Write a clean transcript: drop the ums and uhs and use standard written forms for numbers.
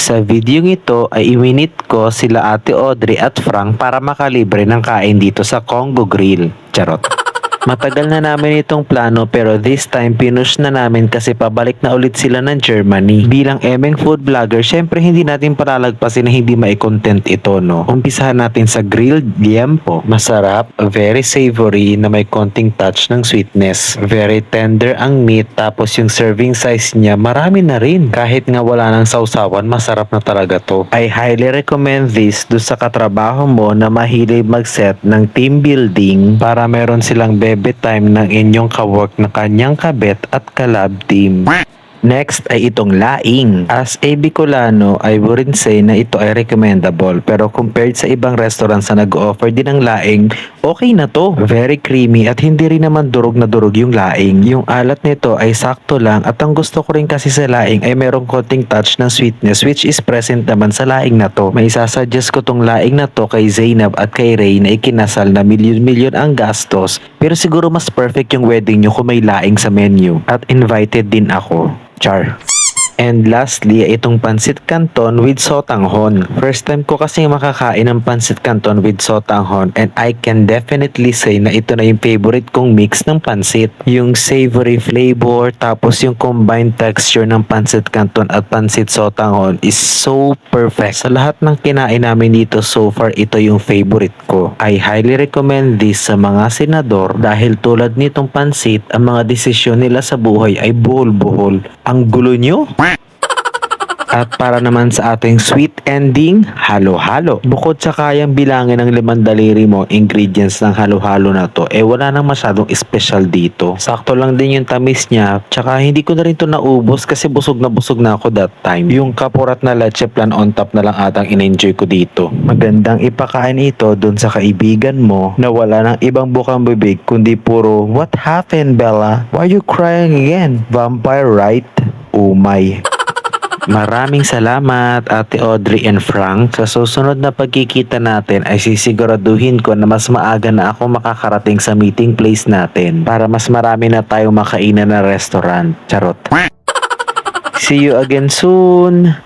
Sa videong ito ay iminit ko sila Ate Audrey at Frank para makalibre ng kain dito sa Congo Grill. Charot. Matagal na namin itong plano pero this time pinush na namin kasi pabalik na ulit sila ng Germany. Bilang emeng food vlogger, syempre hindi natin palalagpasin na hindi mai-content ito, no? Umpisahan natin sa grilled liempo. Masarap, very savory na may konting touch ng sweetness. Very tender ang meat tapos yung serving size niya marami na rin. Kahit nga wala ng sausawan, masarap na talaga to. I highly recommend this do sa katrabaho mo na mahilig mag-set ng team building para meron silang bebe time ng inyong kawork na kanyang kabet at kalab team. Next ay itong laing. As a Bicolano, I wouldn't say na ito ay recommendable pero compared sa ibang restaurants na nag-offer din ng laing, okay na to. Very creamy at hindi rin naman durog na durog yung laing. Yung alat nito ay sakto lang at ang gusto ko rin kasi sa laing ay merong konting touch ng sweetness which is present naman sa laing na to. May isasuggest ko tong laing na to kay Zainab at kay Ray na ikinasal na milyon-milyon ang gastos pero siguro mas perfect yung wedding nyo kung may laing sa menu at invited din ako. Char. And lastly, itong pansit canton with sotanghon. First time ko kasi makakain ng pansit canton with sotanghon and I can definitely say na ito na yung favorite kong mix ng pansit. Yung savory flavor tapos yung combined texture ng pansit canton at pansit sotanghon is so perfect. Sa lahat ng kinain namin dito so far, ito yung favorite ko. I highly recommend this sa mga senador dahil tulad nitong pansit, ang mga desisyon nila sa buhay ay buhol-buhol. Ang gulo nyo? At para naman sa ating sweet ending, halo-halo. Bukod sa kayang bilangin ng 5 daliri mo ingredients ng halo-halo na to, wala nang masyadong special dito. Sakto lang din yung tamis niya, tsaka hindi ko na rin to naubos kasi busog na ako that time. Yung kapurat na leche plan on top na lang atang in-enjoy ko dito. Magandang ipakain ito dun sa kaibigan mo na wala nang ibang bukang bibig kundi puro, "What happened, Bella? Why are you crying again? Vampire, right?" Oh my. Maraming salamat Ate Audrey and Frank. Sa susunod na pagkikita natin ay sisiguraduhin ko na mas maaga na ako makakarating sa meeting place natin para mas marami na tayong makainan na restaurant. Charot. See you again soon.